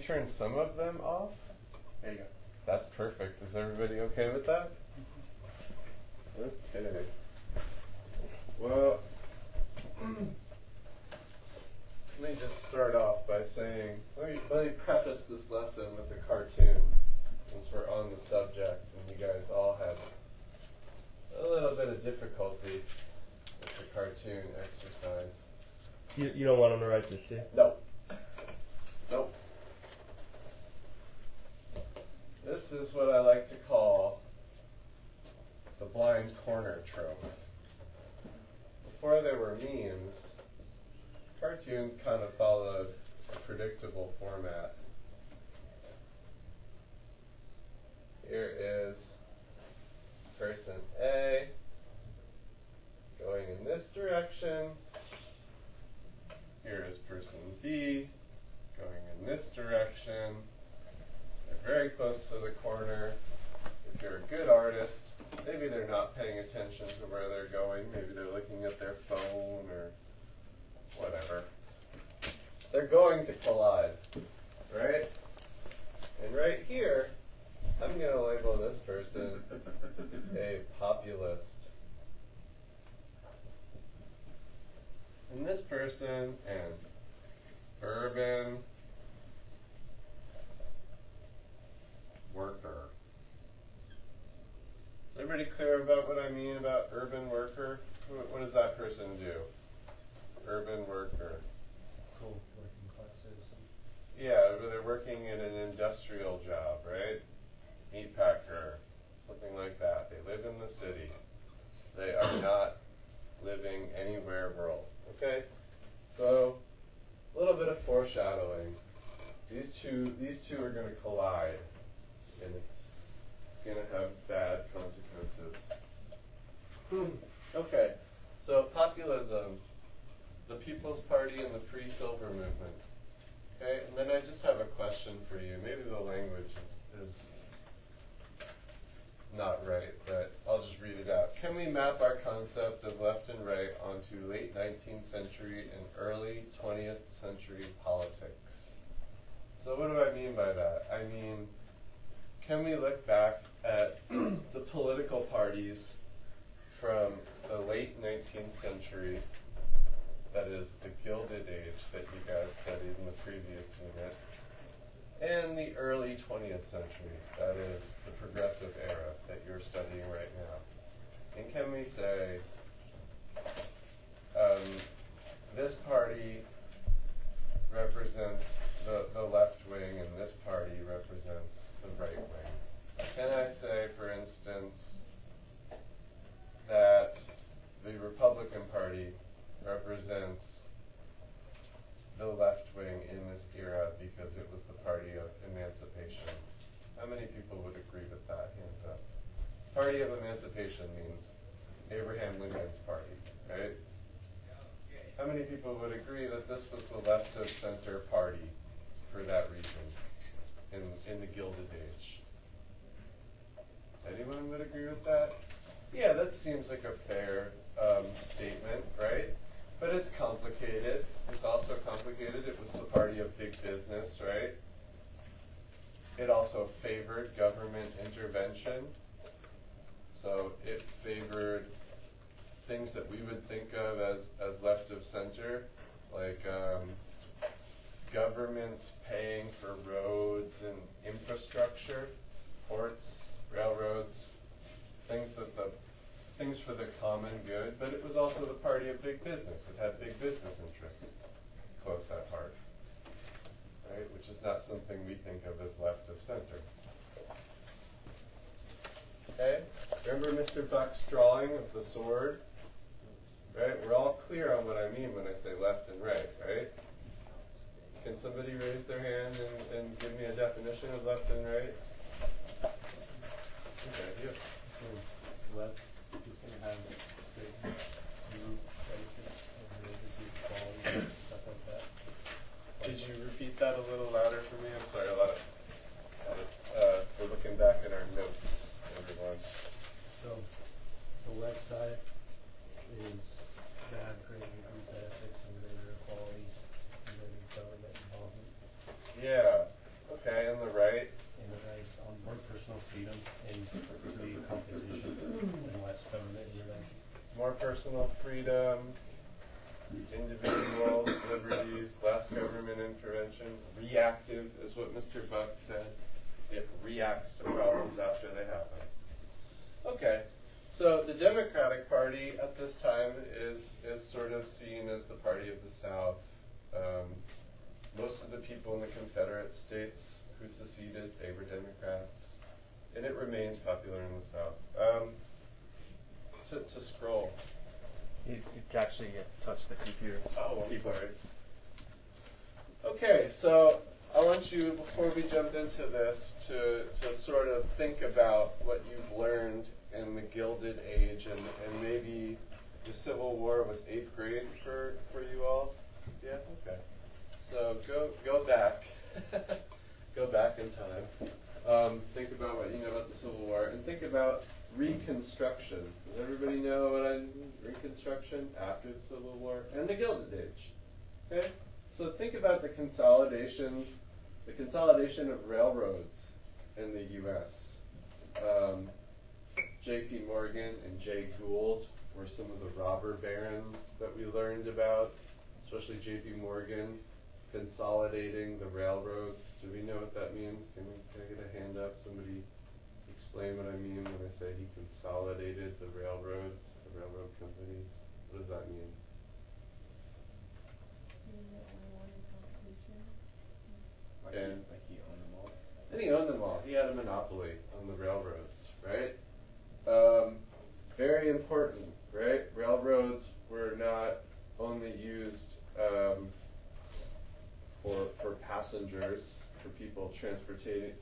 turn some of them off? There you go. That's perfect. Is everybody okay with that? Okay. Well, let me just start off by saying, let me preface this lesson with a cartoon, since we're on the subject and you guys all had a little bit of difficulty with the cartoon exercise. You don't want him to write this, do you? No. Nope. This is what I like to call the blind corner trope. Before there were memes, cartoons kind of followed a predictable format. Here is person A going in this direction. Here is person B going in this direction. They're very close to the corner. If you're a good artist, maybe they're not paying attention to where they're going. Maybe they're looking at their phone or whatever. They're going to collide, right? And right here, I'm going to label this person a populist. And this person an urban worker. Is everybody clear about what I mean about urban worker? What does that person do? Urban worker. Cool, working class citizen. Yeah, they're working in an industrial job, right? Meat packer, something like that. They live in the city. They are not living anywhere rural. Okay? So, a little bit of foreshadowing. These two are going to collide, and it's going to have bad consequences. Okay, so populism, the People's Party and the Free Silver Movement. Okay, and then I just have a question for you. Maybe the language is not right, but I'll just read it out. Can we map our concept of left and right onto late 19th century and early 20th century politics? So what do I mean by that? I mean, can we look back at the political parties from the late 19th century, that is the Gilded Age that you guys studied in the previous unit, and the early 20th century, that is the progressive era that you're studying right now? And can we say this party represents the left wing and this party represents the right wing? Can I say, for instance, that the Republican Party represents the left wing in this era because it was the party of emancipation? How many people would agree with that? Hands up. Party of emancipation means Abraham Lincoln's party, right? How many people would agree that this was the left of center party for that reason in the Gilded Age? Anyone would agree with that? Yeah, that seems like a fair statement, right? But it's complicated. It's also complicated. It was the party of big business, right? It also favored government intervention. So it favored things that we would think of as left of center, like government paying for roads and infrastructure, ports, railroads, things for the common good. But it was also the party of big business. It had big business interests close at heart, right? Which is not something we think of as left of center. Okay, remember Mr. Buck's drawing of the sword? Right, we're all clear on what I mean when I say left and right, right? Can somebody raise their hand and give me a definition of left and right? Okay, yeah. Left is going to have big group benefits and really good quality and stuff like that. Did you repeat that a little louder for me? I'm sorry, we're looking back at our notes, everyone. So the left side is going to have greater group benefits and greater equality and greater government involvement. Yeah, more personal freedom, individual liberties, less government intervention. Reactive is what Mr. Buck said. It reacts to problems after they happen. Okay, so the Democratic Party at this time is sort of seen as the party of the South. Most of the people in the Confederate States who seceded, they were Democrats, and it remains popular in the South. To scroll. It's actually touch the computer. Oh, I'm sorry. Okay, so I want you, before we jump into this, to sort of think about what you've learned in the Gilded Age, and maybe the Civil War was 8th grade for you all? Yeah? Okay. So go back. Go back in time. Think about what you know about the Civil War, and think about Reconstruction. Does everybody know what I mean? Reconstruction after the Civil War and the Gilded Age. Okay? So think about the consolidation of railroads in the U.S. J.P. Morgan and Jay Gould were some of the robber barons that we learned about, especially J.P. Morgan consolidating the railroads. Do we know what that means? Can I get a hand up? Somebody explain what I mean when I say he consolidated the railroads, the railroad companies. What does that mean? Like he owned them all. And he owned them all. He had a monopoly on the railroads, right? Very important, right? Railroads were not only used for passengers, for people transporting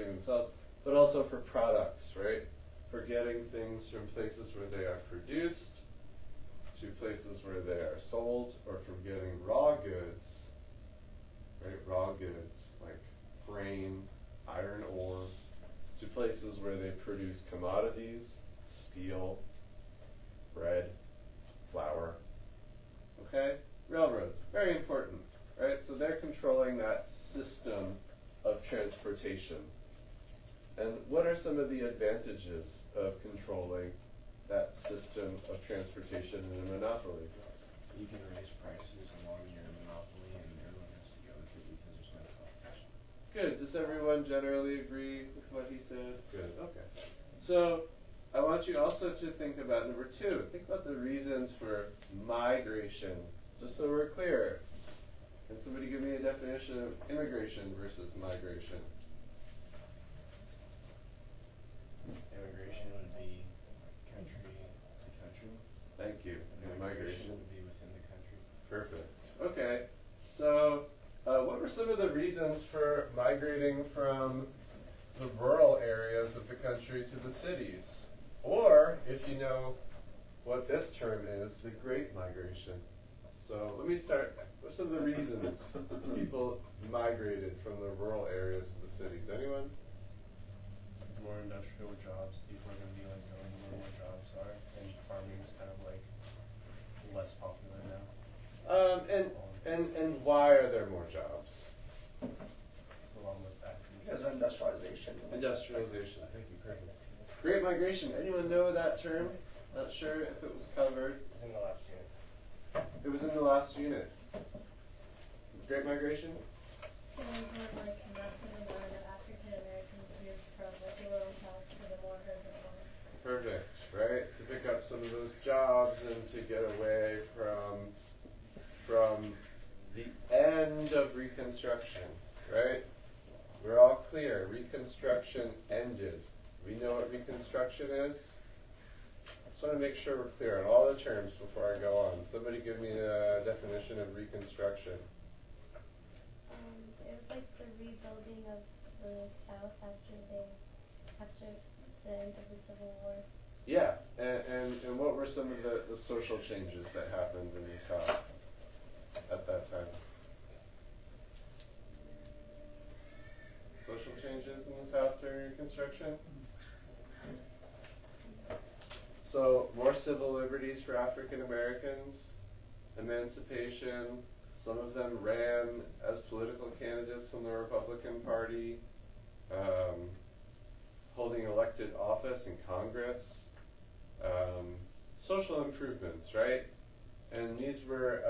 themselves, but also for products, right? For getting things from places where they are produced to places where they are sold, or from getting raw goods, right? Raw goods like grain, iron ore, to places where they produce commodities, steel, bread, flour. Okay? Railroads, very important, right? So they're controlling that system of transportation. And what are some of the advantages of controlling that system of transportation in a monopoly? You can raise prices along your monopoly, and everyone has to go with it because there's no competition. Good. Does everyone generally agree with what he said? Good. Okay. So I want you also to think about number 2. Think about the reasons for migration, just so we're clear. Can somebody give me a definition of immigration versus migration? Immigration would be country to country. Thank you. And migration would be within the country. Perfect. Okay. So what were some of the reasons for migrating from the rural areas of the country to the cities? Or, if you know what this term is, the Great Migration. So let me start with some of the reasons people migrated from the rural areas to the cities. Anyone? More industrial jobs. People are going to be like going to where more jobs are, and farming is kind of like less popular now. And why are there more jobs? Along with factories. Because of industrialization. Industrialization. Thank you. Perfect. Great Migration. Anyone know that term? Not sure if it was covered. In the last unit. It was in the last unit. Great Migration? It was when like massive amount of African Americans moved from like the rural south to the more urban one. Perfect, right? To pick up some of those jobs and to get away from the end of Reconstruction, right? We're all clear. Reconstruction ended. We know what Reconstruction is? Just want to make sure we're clear on all the terms before I go on. Somebody give me a definition of Reconstruction. It was like the rebuilding of the South after the end of the Civil War. Yeah, and what were some of the social changes that happened in the South at that time? Social changes in the South during Reconstruction? So, more civil liberties for African Americans, emancipation. Some of them ran as political candidates in the Republican Party, holding elected office in Congress, social improvements, right? And these were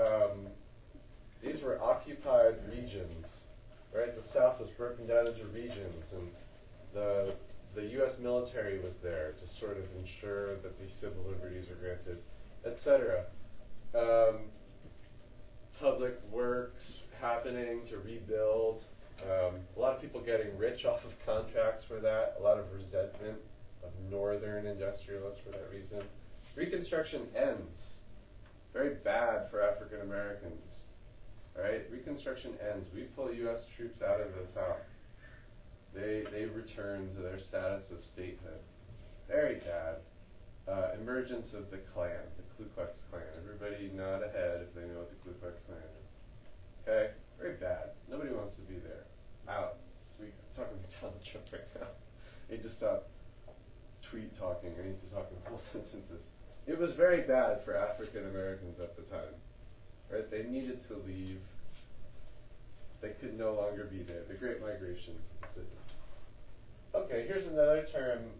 occupied regions, right? The South was broken down into regions, and the U.S. military was there to sort of ensure that these civil liberties were granted, etc. Public works happening to rebuild. A lot of people getting rich off of contracts for that. A lot of resentment of northern industrialists for that reason. Reconstruction ends. Very bad for African Americans. Right? Reconstruction ends. We pull U.S. troops out of the South. They return to their status of statehood. Very bad. Emergence of the Klan, the Ku Klux Klan. Everybody nod ahead if they know what the Ku Klux Klan is. Okay? Very bad. Nobody wants to be there. Out. I'm talking to Donald Trump right now. I need to stop tweet talking. I need to talk in full sentences. It was very bad for African Americans at the time. Right? They needed to leave. They could no longer be there. The Great Migration to the cities. Okay, here's another term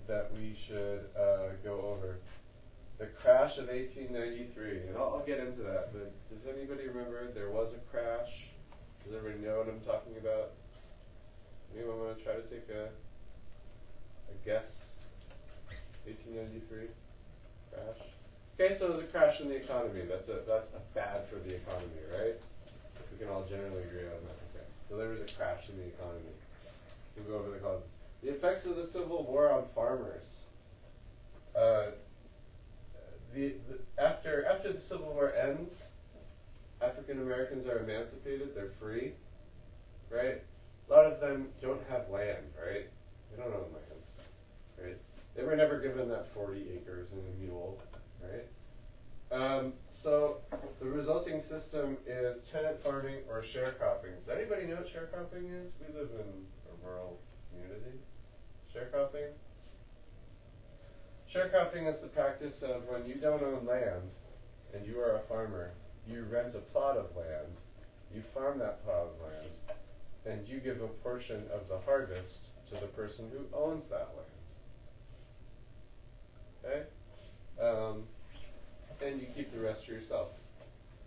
that we should go over. The crash of 1893. And I'll get into that, but does anybody remember there was a crash? Does everybody know what I'm talking about? Anyone want to try to take a guess? 1893 crash? Okay, so it was a crash in the economy. That's a bad for the economy, right? We can all generally agree on that. Okay. So there was a crash in the economy. We'll go over the causes. The effects of the Civil War on farmers. After the Civil War ends, African Americans are emancipated. They're free, right? A lot of them don't have land, right? They don't own land, right? They were never given that 40 acres and a mule, right? So the resulting system is tenant farming or sharecropping. Does anybody know what sharecropping is? We live in a rural community. Sharecropping? Sharecropping is the practice of when you don't own land and you are a farmer, you rent a plot of land, you farm that plot of land, and you give a portion of the harvest to the person who owns that land. Okay? And you keep the rest for yourself.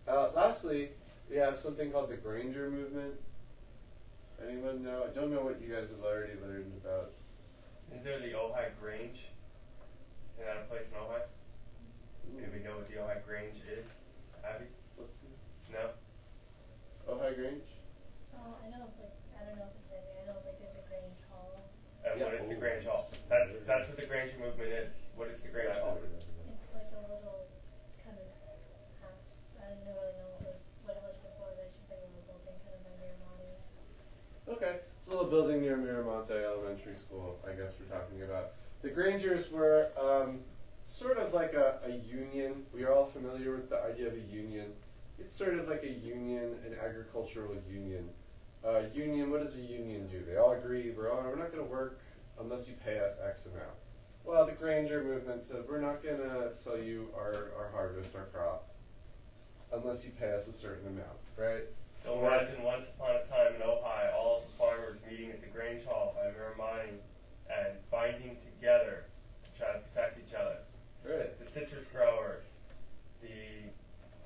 Lastly, we have something called the Granger movement. Anyone know? I don't know what you guys have already learned about. Isn't there the Ojai Grange? Isn't that a place in Ojai? Anybody know what the Ojai Grange is? Abby? What's the No? Ojai Grange? I don't know if it's in there. I know there's a Grange Hall. And what is the Grange Hall? That's what the Granger movement is. What is the Grange Hall? It's like a little kind of I don't really know what it was before. But it's just like a little building kind of by Miramani. Okay, it's a little building near Miramonte Elementary School, I guess we're talking about. The Grangers were sort of like a union. We are all familiar with the idea of a union. It's sort of like a union, an agricultural union. Union, what does a union do? They all agree, we're not going to work unless you pay us X amount. Well, the Granger movement said, we're not going to sell you our harvest, our crop, unless you pay us a certain amount, right? So imagine once upon a time in Ojai, all of the farmers meeting at the Grange Hall by Miramani and binding together to try to protect each other. Right. The citrus growers, the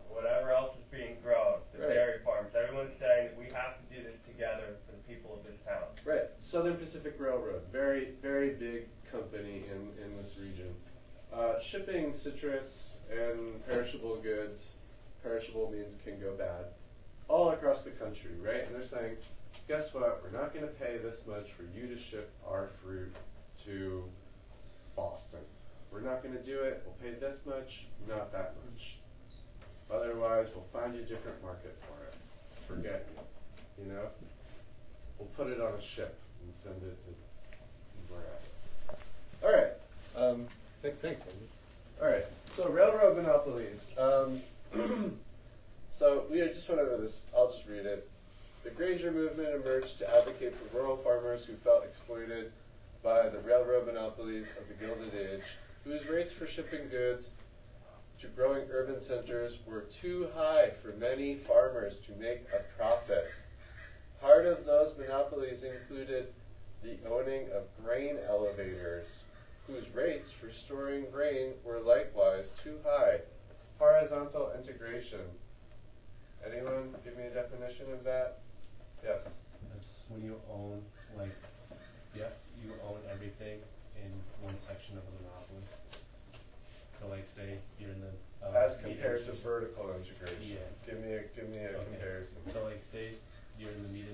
whatever else is being grown, the Right. dairy farms, everyone's saying that we have to do this together for the people of this town. Right. Southern Pacific Railroad, very, very big company in this region. Shipping citrus and perishable goods, perishable means can go bad, all across the country, right? And they're saying, guess what? We're not going to pay this much for you to ship our fruit to Boston. We're not going to do it. We'll pay this much, not that much. Otherwise, we'll find you a different market for it. Forget you, you know? We'll put it on a ship and send it to wherever. All right. Thanks, Andy. All right. So railroad monopolies. So we just went over this. I'll just read it. The Granger movement emerged to advocate for rural farmers who felt exploited by the railroad monopolies of the Gilded Age, whose rates for shipping goods to growing urban centers were too high for many farmers to make a profit. Part of those monopolies included the owning of grain elevators, whose rates for storing grain were likewise too high. Horizontal integration. Anyone give me a definition of that? Yes. That's when you own, like, yeah, you own everything in one section of a monopoly. So, like, say you're in the As meat compared to industry. vertical integration. Yeah. Give me a Okay. comparison. So, like, say you're in the meat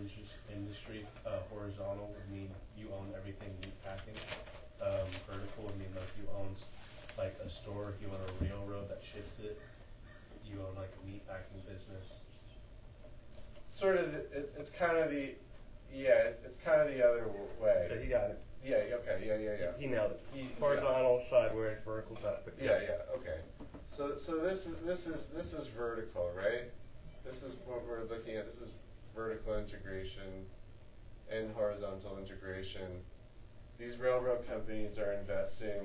industry, horizontal would mean you own everything meat packing. Vertical would mean like you own like a store, you own a railroad that ships it, you own like a meat packing business. Sort of, it's kind of the, yeah, it's kind of the other way. Yeah, he got it. Yeah, okay, yeah. He nailed it. Horizontal side where vertical top. Yeah, okay. So this is vertical, right? This is what we're looking at. This is vertical integration and horizontal integration. These railroad companies are investing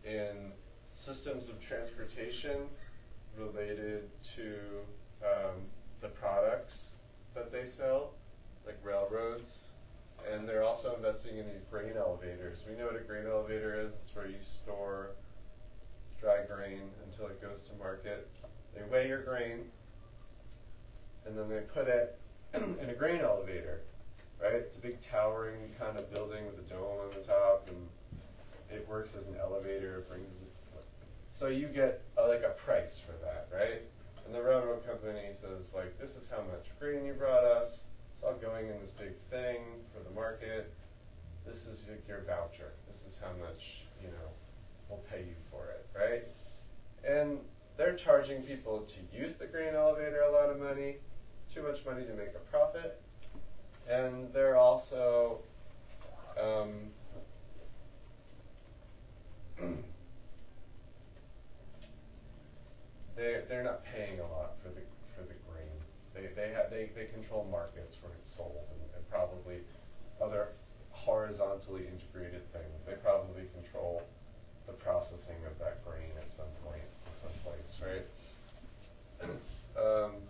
in systems of transportation related to the products that they sell, like railroads. And they're also investing in these grain elevators. We know what a grain elevator is. It's where you store dry grain until it goes to market. They weigh your grain, and then they put it in a grain elevator, right? It's a big towering kind of building with a dome on the top, and it works as an elevator. It brings it, so you get like a price for that, right? And the railroad company says, like, this is how much grain you brought us. It's all going in this big thing for the market. This is your voucher. This is how much, we'll pay you for it, right? And they're charging people to use the grain elevator a lot of money, too much money to make a profit. And they're also they're not paying a lot for the grain. They control markets where it's sold and probably other horizontally integrated things. They probably control the processing of that grain at some point, at some place, right?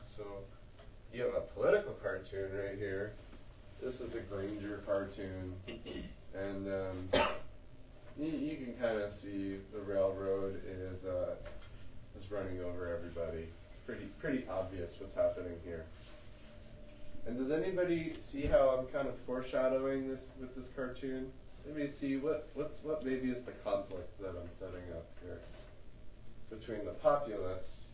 So you have a political cartoon right here. This is a Granger cartoon, and you can kind of see the railroad is running over everybody. Pretty obvious what's happening here. And does anybody see how I'm kind of foreshadowing this with this cartoon? Anybody see what maybe is the conflict that I'm setting up here between the populace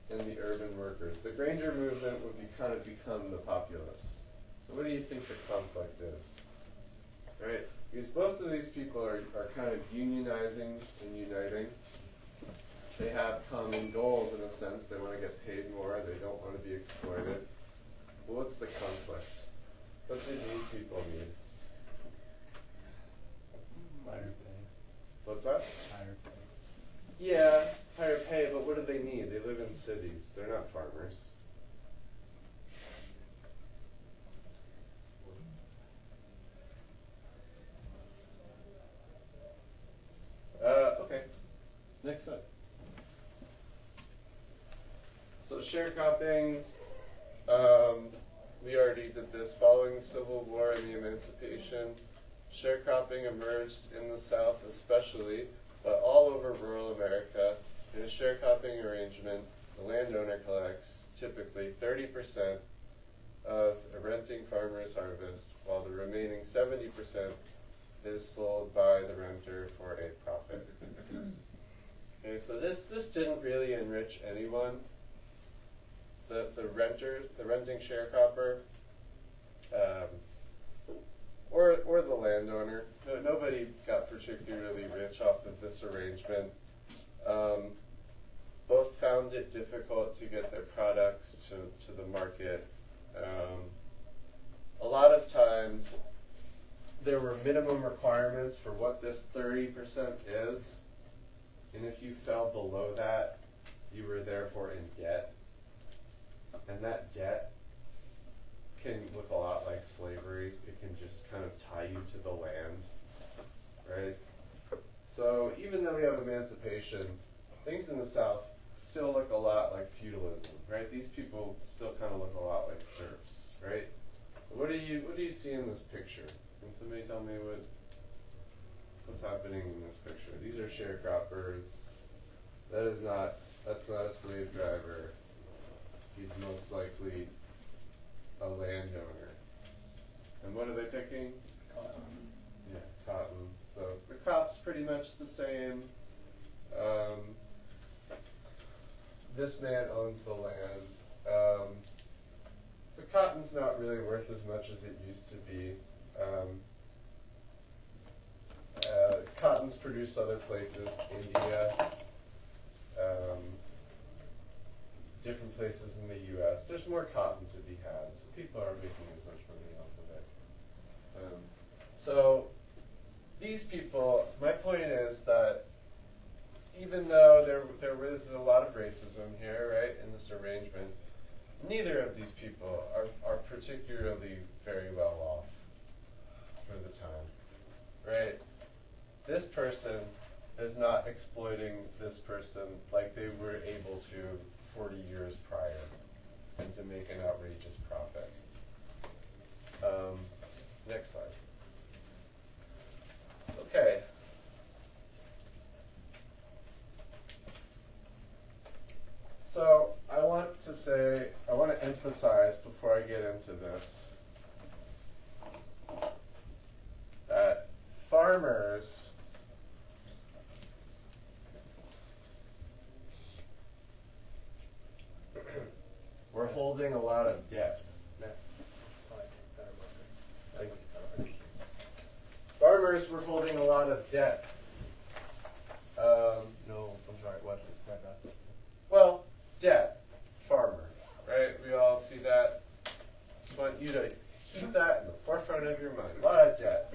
and the urban workers? The Granger movement would become the populace. So what do you think the conflict is? Right? Because both of these people are kind of unionizing and uniting. They have common goals in a sense. They want to get paid more. They don't want to be exploited. Well, what's the conflict? What do these people need? Higher pay. What's that? Higher pay. Yeah, higher pay, but what do they need? They live in cities. They're not farmers. Okay. Next up. So sharecropping, we already did this. Following the Civil War and the Emancipation, sharecropping emerged in the South especially, but all over rural America. In a sharecropping arrangement, the landowner collects typically 30% of a renting farmer's harvest, while the remaining 70% is sold by the renter for a profit. Okay, so this didn't really enrich anyone. The renting sharecropper, or the landowner. Nobody got particularly rich off of this arrangement. Both found it difficult to get their products to the market. A lot of times, there were minimum requirements for what this 30% is, and if you fell below that, you were therefore in debt. And that debt can look a lot like slavery. It can just kind of tie you to the land, right? So even though we have emancipation, things in the South still look a lot like feudalism, right? These people still kind of look a lot like serfs, right? What do you see in this picture? Can somebody tell me what's happening in this picture. These are sharecroppers. That's not a slave driver. He's most likely a landowner. And what are they picking? Cotton. Yeah, cotton. So the crop's pretty much the same. This man owns the land. The cotton's not really worth as much as it used to be. Cotton's produced other places, India, different places in the U.S. There's more cotton to be had, so people aren't making as much money off of it. So these people, my point is that even though there is a lot of racism here, right, in this arrangement, neither of these people are particularly very well off for the time, right? This person is not exploiting this person like they were able to 40 years prior and to make an outrageous profit. Next slide. Okay. So I want to emphasize before I get into this that farmers were holding a lot of debt. Farmers were holding a lot of debt. No, I'm sorry, what? Well, debt, farmer, right? We all see that. Just want you to keep that in the forefront of your mind. A lot of debt.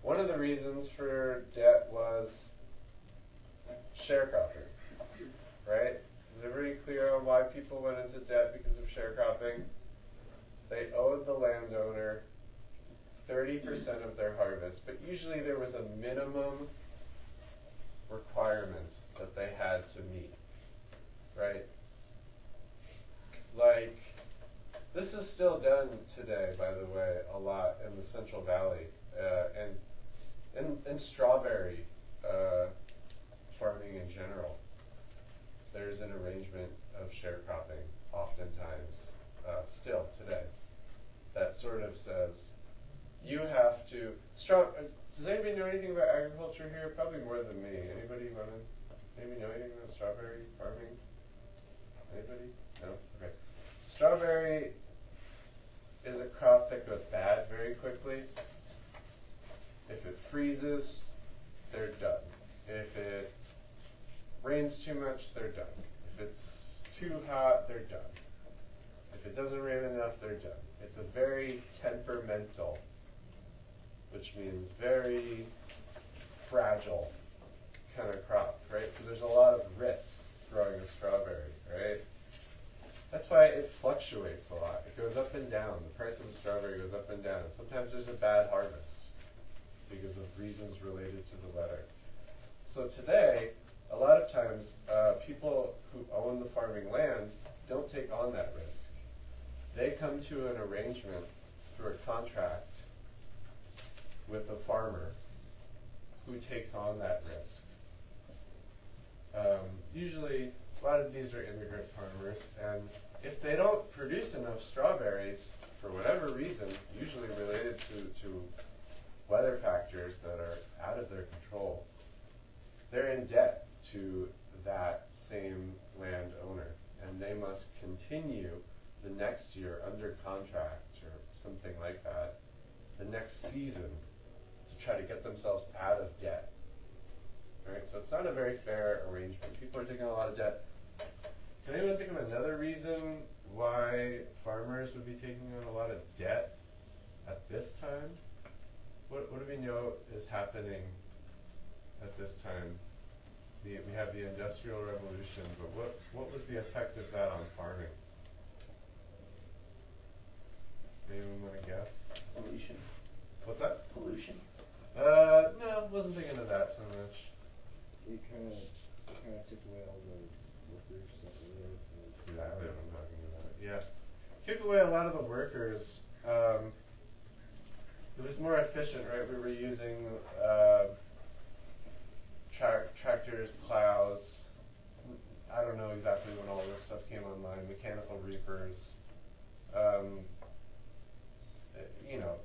One of the reasons for debt was sharecropping, right? Is everybody clear on why people went into debt because of sharecropping? They owed the landowner 30% of their harvest, but usually there was a minimum requirement that they had to meet, right? Like, this is still done today, by the way, a lot in the Central Valley, and in strawberry farming in general. There's an arrangement of sharecropping, oftentimes, still today, that sort of says, you have to, does anybody know anything about agriculture here? Probably more than me. Anybody know anything about strawberry farming? Anybody? No? Okay. Strawberry is a crop that goes bad very quickly. If it freezes, they're done. If it rains too much, they're done. If it's too hot, they're done. If it doesn't rain enough, they're done. It's a very temperamental, which means very fragile kind of crop, right? So there's a lot of risk growing a strawberry, right? That's why it fluctuates a lot. It goes up and down. The price of a strawberry goes up and down. Sometimes there's a bad harvest because of reasons related to the weather. So today, a lot of times, people who own the farming land don't take on that risk. They come to an arrangement through a contract with a farmer who takes on that risk. Usually, a lot of these are immigrant farmers, and if they don't produce enough strawberries, for whatever reason, usually related to weather factors that are out of their control, they're in debt to that same landowner, and they must continue the next year under contract or something like that, the next season, to try to get themselves out of debt. Right? So it's not a very fair arrangement. People are taking a lot of debt. Can anyone think of another reason why farmers would be taking on a lot of debt at this time? What do we know is happening at this time? We have the Industrial Revolution, but what was the effect of that on farming? Anyone want to guess? Pollution. What's that? Pollution. No, wasn't thinking of that so much. It kind of took away all the workers that were there. That's exactly what I'm talking about. Yeah, took away a lot of the workers. It was more efficient, right? We were using tractors, plows. I don't know exactly when all this stuff came online. Mechanical reapers. You know,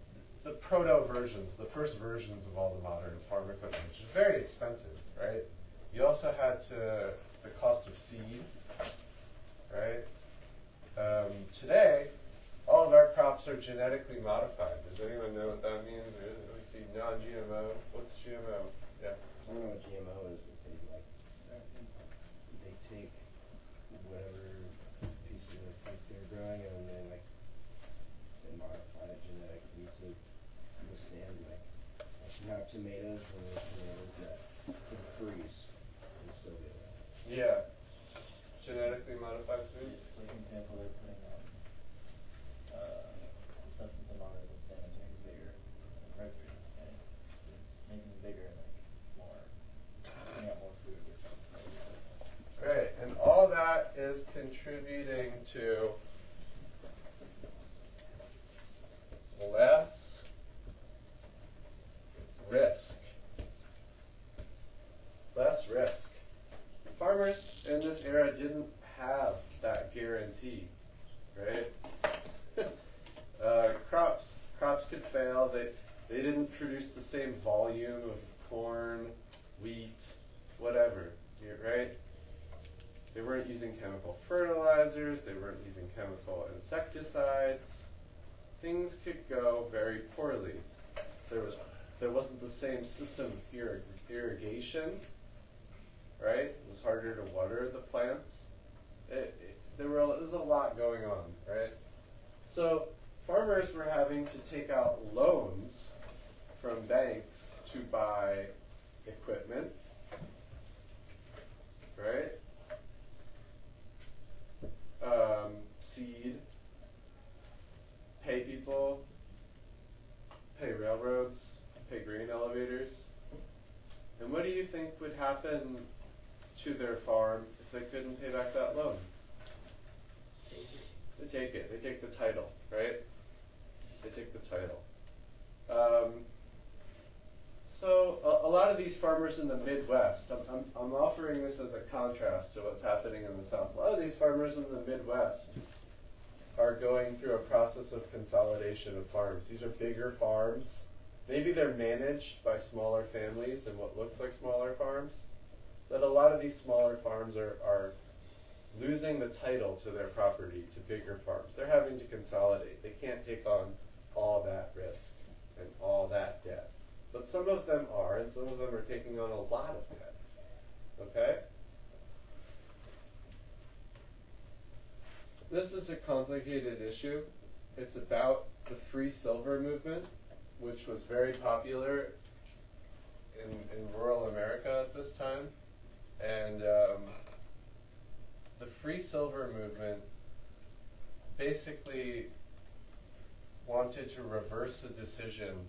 the proto versions, the first versions of all the modern farm equipment, which is very expensive, right? You also had the cost of seed, right? Today, all of our crops are genetically modified. Does anyone know what that means? We see non-GMO. What's GMO? Yeah. I don't know what GMO is, but they take whatever piece of like they're growing and they modify it genetically to withstand like you have tomatoes and there's tomatoes that can freeze and still be alive. Yeah. Genetically modified foods. Yes, like an example, they're putting stuff in tomatoes and saying it's making bigger, like mercury, and it's making them bigger and like more, putting out more food, which is just like business. Right, and all that is contributing to less risk. Less risk. Farmers in this era didn't have that guarantee, right? Crops could fail. They didn't produce the same volume of corn, wheat, whatever, right? They weren't using chemical fertilizers. They weren't using chemical insecticides. Things could go very poorly. There wasn't the same system of irrigation, right? It was harder to water the plants. There was a lot going on, right? So farmers were having to take out loans from banks to buy equipment, right? Seed, pay people, pay railroads, pay grain elevators. And what do you think would happen to their farm if they couldn't pay back that loan? They take it. They take the title, right? They take the title. So a lot of these farmers in the Midwest, I'm offering this as a contrast to what's happening in the South. A lot of these farmers in the Midwest are going through a process of consolidation of farms. These are bigger farms. Maybe they're managed by smaller families and what looks like smaller farms. But a lot of these smaller farms are losing the title to their property to bigger farms. They're having to consolidate. They can't take on all that risk and all that debt. But some of them are, and some of them are taking on a lot of debt. Okay? This is a complicated issue. It's about the free silver movement, which was very popular in rural America at this time. And the free silver movement basically wanted to reverse a decision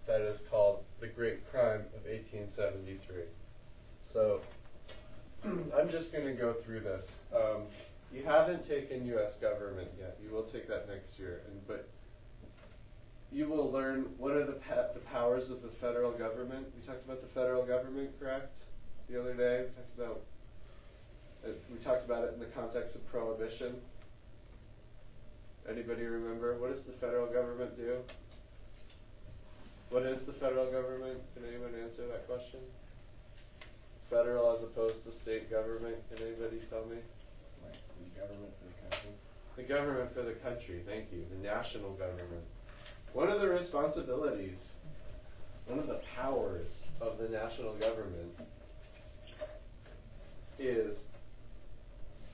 that is called the Great Crime of 1873. So I'm just going to go through this. You haven't taken U.S. government yet. You will take that next year. But you will learn what are the powers of the federal government. We talked about the federal government, correct? The other day, we talked about it in the context of prohibition. Anybody remember? What does the federal government do? What is the federal government? Can anyone answer that question? Federal as opposed to state government. Can anybody tell me? Like the government for the country. The government for the country, thank you. The national government. One of the responsibilities, one of the powers of the national government is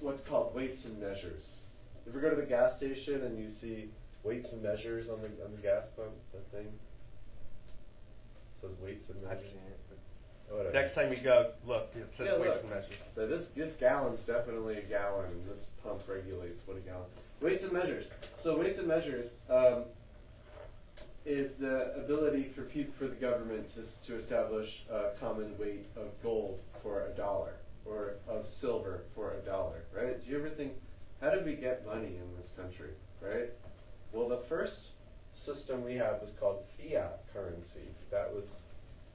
what's called weights and measures. If you go to the gas station and you see weights and measures on the gas pump, that thing says weights and measures. Whatever. Next time you go, look, it says Yeah, weights look. and measures. So this gallon's definitely a gallon, and this pump regulates what a gallon. Weights and measures. So weights and measures is the ability for the government to establish a common weight of gold for $1 or of silver for $1, right? Do you ever think, how did we get money in this country, right? Well, the first system we had was called fiat currency. That was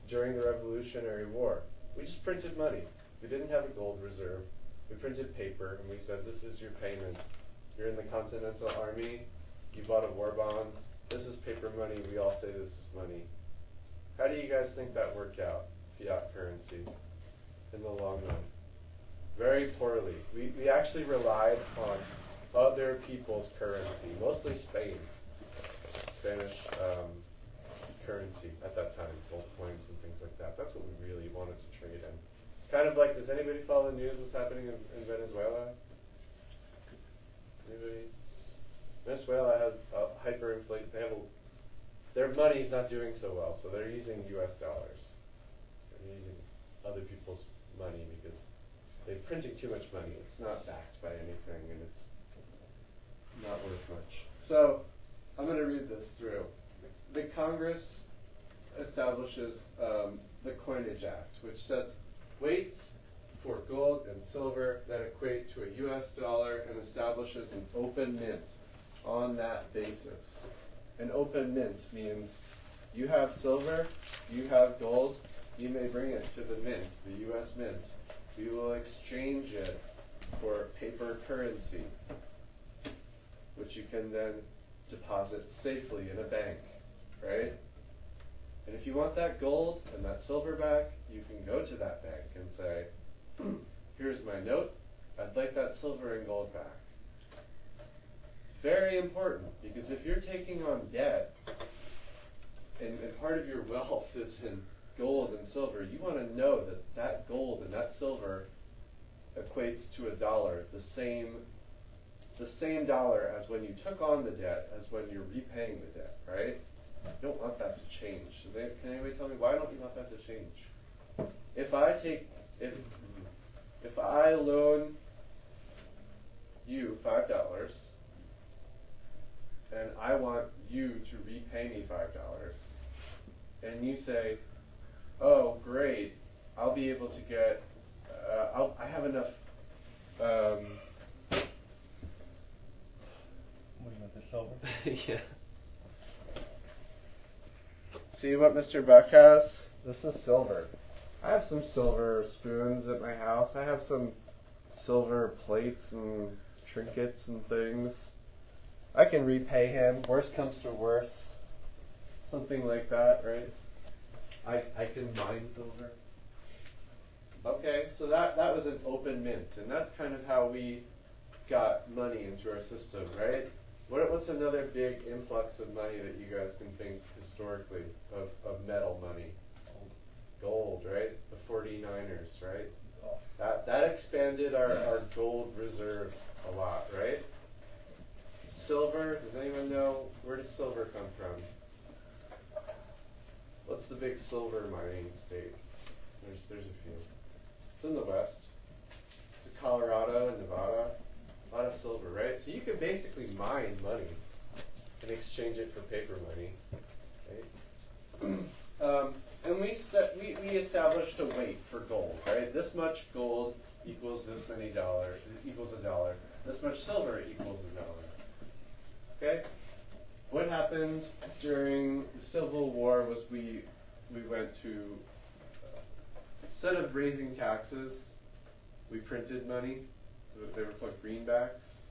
during the Revolutionary War. We just printed money. We didn't have a gold reserve. We printed paper, and we said, this is your payment. You're in the Continental Army. You bought a war bond. This is paper money. We all say this is money. How do you guys think that worked out, fiat currency, in the long run? Very poorly. We actually relied on other people's currency, mostly Spanish currency at that time, gold coins and things like that. That's what we really wanted to trade in. Kind of like, does anybody follow the news, what's happening in Venezuela? Anybody? Venezuela has hyperinflation. Their money is not doing so well, so they're using U.S. dollars. They're using other people's money because they're printing too much money. It's not backed by anything, and it's not worth much. So I'm going to read this through. The Congress establishes the Coinage Act, which sets weights for gold and silver that equate to a U.S. dollar and establishes an open mint on that basis. An open mint means you have silver, you have gold, you may bring it to the mint, the U.S. mint. We will exchange it for paper currency, which you can then deposit safely in a bank, right? And if you want that gold and that silver back, you can go to that bank and say, here's my note, I'd like that silver and gold back. It's very important, because if you're taking on debt, and part of your wealth is in gold and silver, you want to know that that gold and that silver equates to a dollar, the same dollar as when you took on the debt, as when you're repaying the debt, right? You don't want that to change. So can anybody tell me, why don't you want that to change? If I loan you $5 and I want you to repay me $5, and you say, oh great, I'll be able to get, I have enough, What do you want, the silver? yeah. See what Mr. Buck has? This is silver. I have some silver spoons at my house. I have some silver plates and trinkets and things. I can repay him. Worst comes to worst. Something like that, right? I can mine silver. Okay, so that was an open mint, and that's kind of how we got money into our system, right? What's another big influx of money that you guys can think historically of metal money? Gold, right? The 49ers, right? That expanded our gold reserve a lot, right? Silver, does anyone know, where does silver come from? What's the big silver mining state? There's a few. It's in the west. It's Colorado and Nevada. A lot of silver, right? So you can basically mine money and exchange it for paper money, right? And we established a weight for gold, right? This much gold equals this many dollars, equals $1. This much silver equals $1. Okay? What happened during the Civil War was we went to, instead of raising taxes, we printed money. They were called greenbacks.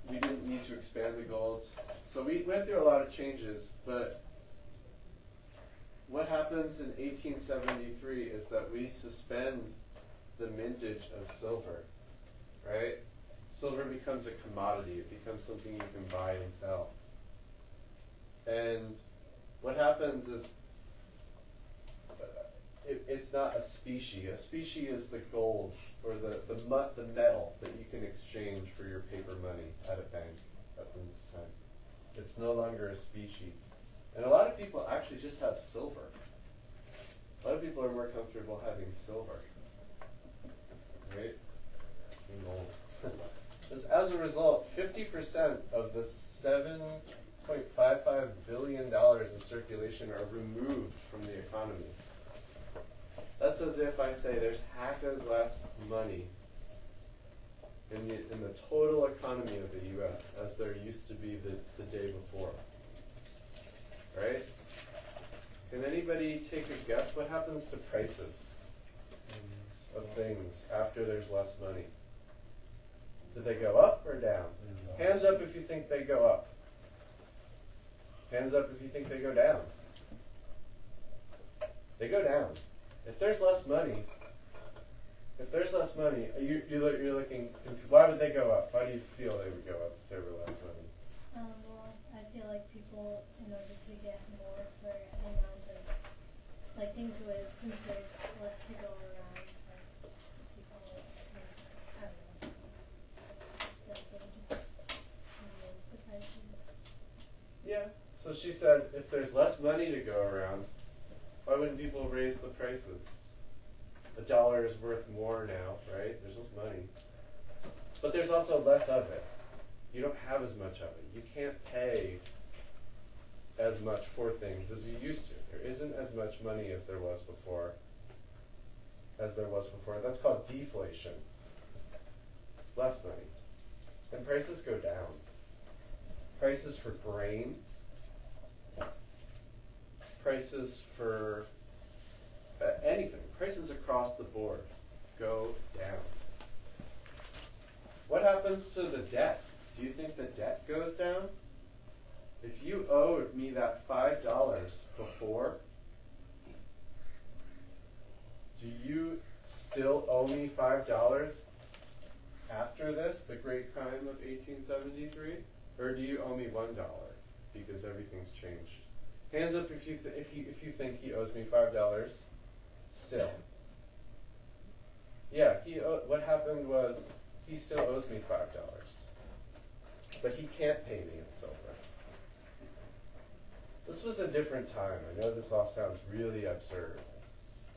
We didn't need to expand the gold. So we went through a lot of changes, but what happens in 1873 is that we suspend the mintage of silver, right? Silver becomes a commodity. It becomes something you can buy and sell. And what happens is, it's not a specie. A specie is the gold or the metal that you can exchange for your paper money at a bank at this time. It's no longer a specie. And a lot of people actually just have silver. A lot of people are more comfortable having silver, right? And gold. As a result, 50% of the $7.55 billion in circulation are removed from the economy. That's as if I say there's half as less money in the total economy of the U.S. as there used to be the day before. Right? Can anybody take a guess what happens to prices of things after there's less money? Do they go up or down? Hands up if you think they go up. Hands up if you think they go down. They go down. If there's less money, you're looking, why would they go up? Why do you feel they would go up if there were less money? Well, I feel like people, in order to get more for the amount of, like, things would, since there's less to go around, like, people, I don't know, like, they would just raise the prices. Yeah. So she said, if there's less money to go around, why wouldn't people raise the prices? $1 is worth more now, right? There's less money. But there's also less of it. You don't have as much of it. You can't pay as much for things as you used to. There isn't as much money as there was before. That's called deflation. Less money. And prices go down. Prices for grain, prices for anything, prices across the board go down. What happens to the debt? Do you think the debt goes down? If you owed me that $5 before, do you still owe me $5 after this, the great crime of 1873? Or do you owe me $1 because everything's changed? Hands up if you think he owes me $5 still. Yeah, what happened was he still owes me $5, but he can't pay me in silver. This was a different time. I know this all sounds really absurd,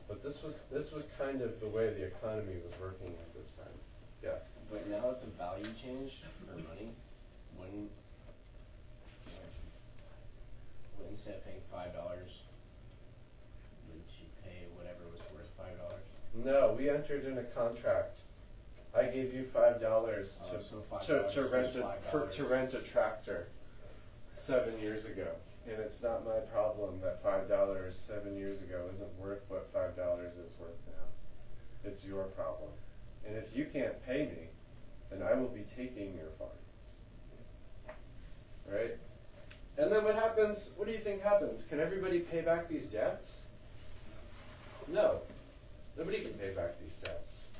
but this was kind of the way the economy was working at this time. Yes. But now that the value changed for money, when instead of paying $5, would she pay whatever was worth $5? No, we entered in a contract. I gave you $5 to rent a tractor 7 years ago, and it's not my problem that $5 7 years ago isn't worth what $5 is worth now. It's your problem, and if you can't pay me, then I will be taking your farm. Right? And then what happens? What do you think happens? Can everybody pay back these debts? No. Nobody can pay back these debts.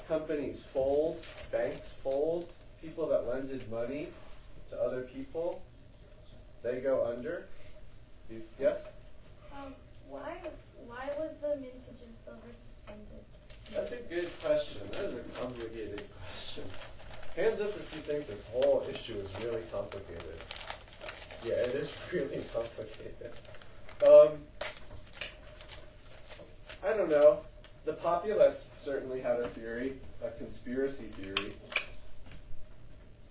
Companies fold, banks fold, people that lended money to other people, they go under. Yes? Why was the mintage of silver suspended? That's a good question. That is a complicated question. Hands up if you think this whole issue is really complicated. Yeah, it is really complicated. I don't know. The populists certainly had a theory, a conspiracy theory,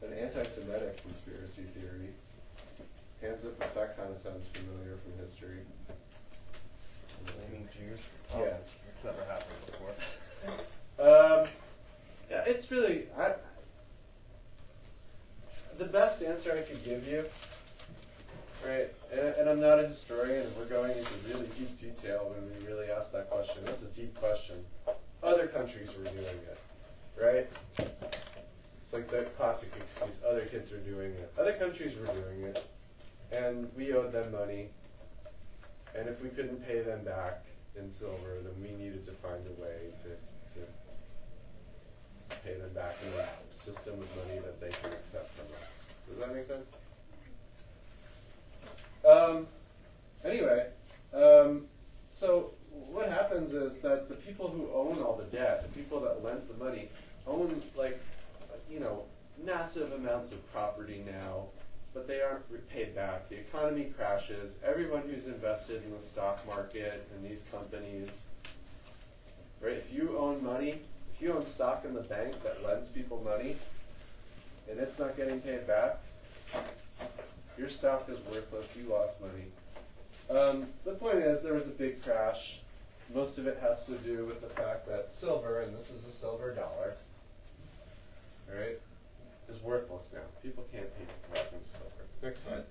an anti-Semitic conspiracy theory. Hands up if that kind of sounds familiar from history. Blaming Jews? Yeah. It's never happened before. Yeah, it's really, the best answer I could give you, right, and I'm not a historian, and we're going into really deep detail when we really ask that question. That's a deep question. Other countries were doing it, right? It's like the classic excuse, other kids are doing it. Other countries were doing it, and we owed them money, and if we couldn't pay them back in silver, then we needed to find a way to pay them back in a system of money that they can accept from us. Does that make sense? Anyway, so what happens is that the people who own all the debt, the people that lent the money, own massive amounts of property now, but they aren't paid back. The economy crashes. Everyone who's invested in the stock market and these companies, right? If you own money, if you own stock in the bank that lends people money, and it's not getting paid back, your stock is worthless. You lost money. The point is, there was a big crash. Most of it has to do with the fact that silver, and this is a silver dollar, right, is worthless now. People can't pay for that in silver. Next slide.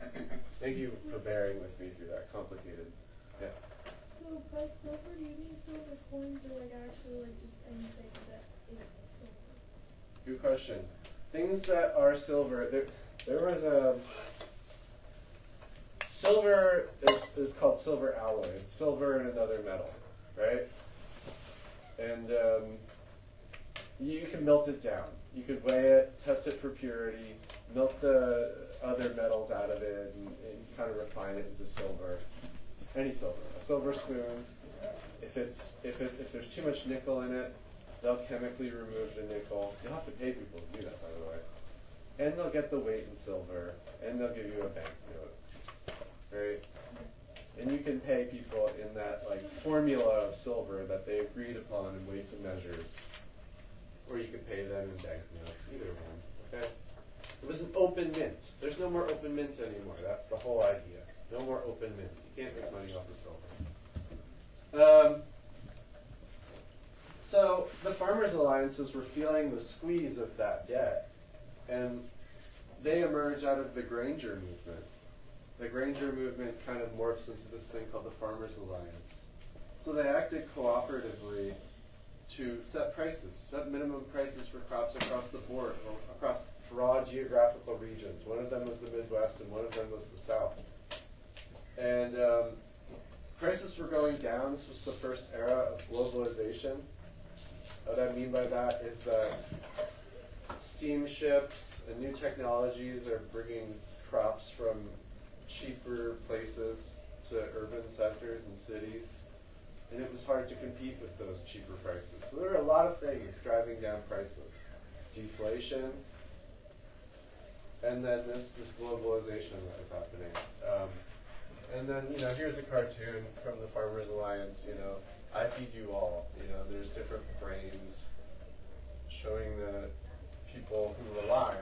Thank you for bearing with me through that complicated. Yeah. So by silver, do you mean silver coins or like actually like just anything that is silver? Good question. Things that are silver. There was a silver is called silver alloy. It's silver and another metal, right? And you can melt it down. You could weigh it, test it for purity, melt the other metals out of it, and kind of refine it into silver. Any silver. A silver spoon. If there's too much nickel in it, they'll chemically remove the nickel. You'll have to pay people to do that, by the way. And they'll get the weight in silver, and they'll give you a banknote, right? And you can pay people in that like formula of silver that they agreed upon in weights and measures, or you can pay them in banknotes. Either one, okay? It was an open mint. There's no more open mint anymore. That's the whole idea. No more open mint. You can't make money off of silver. So the farmers' alliances were feeling the squeeze of that debt, and they emerge out of the Granger movement. The Granger movement kind of morphs into this thing called the Farmers' Alliance. So they acted cooperatively to set prices, set minimum prices for crops across the board, or across broad geographical regions. One of them was the Midwest, and one of them was the South. And prices were going down. This was the first era of globalization. What I mean by that is that steamships and new technologies are bringing crops from cheaper places to urban centers and cities, and it was hard to compete with those cheaper prices. So there are a lot of things driving down prices. Deflation, and then this globalization that is happening. And then, here's a cartoon from the Farmers Alliance, I feed you all. There's different frames showing the people who rely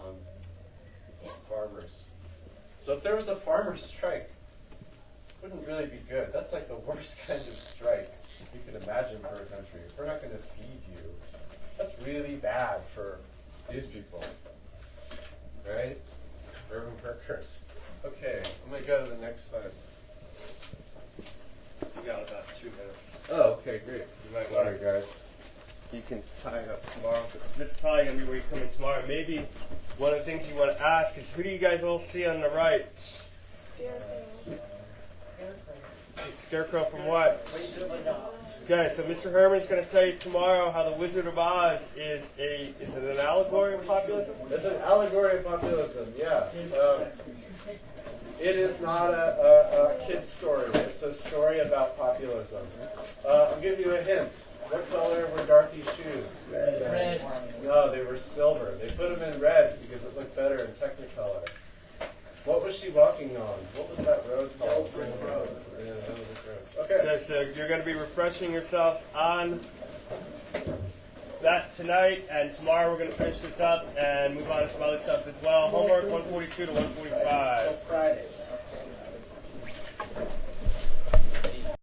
on farmers. So if there was a farmer's strike, it wouldn't really be good. That's like the worst kind of strike you could imagine for a country. If we're not going to feed you, that's really bad for these people, right? Urban workers. Okay, I'm going to go to the next slide. We got about 2 minutes. Oh, okay, great. You might Sorry, want guys. You can tie it up tomorrow. This is probably going to be where you come in tomorrow. Maybe one of the things you want to ask is, who do you guys all see on the right? Scarecrow from what? Okay, so Mr. Herman's going to tell you tomorrow how the Wizard of Oz is it an allegory of populism? It's an allegory of populism, yeah. It is not a kid's story. It's a story about populism. I'll give you a hint. What color were Dorothy's shoes? Red. No, they were silver. They put them in red because it looked better in Technicolor. What was she walking on? What was that road called? Yellow Brick Road. Yeah, Yellow Brick Road. Okay. So you're going to be refreshing yourself on that tonight, and tomorrow we're going to finish this up and move on to some other stuff as well. Homework 142 to 145. Friday.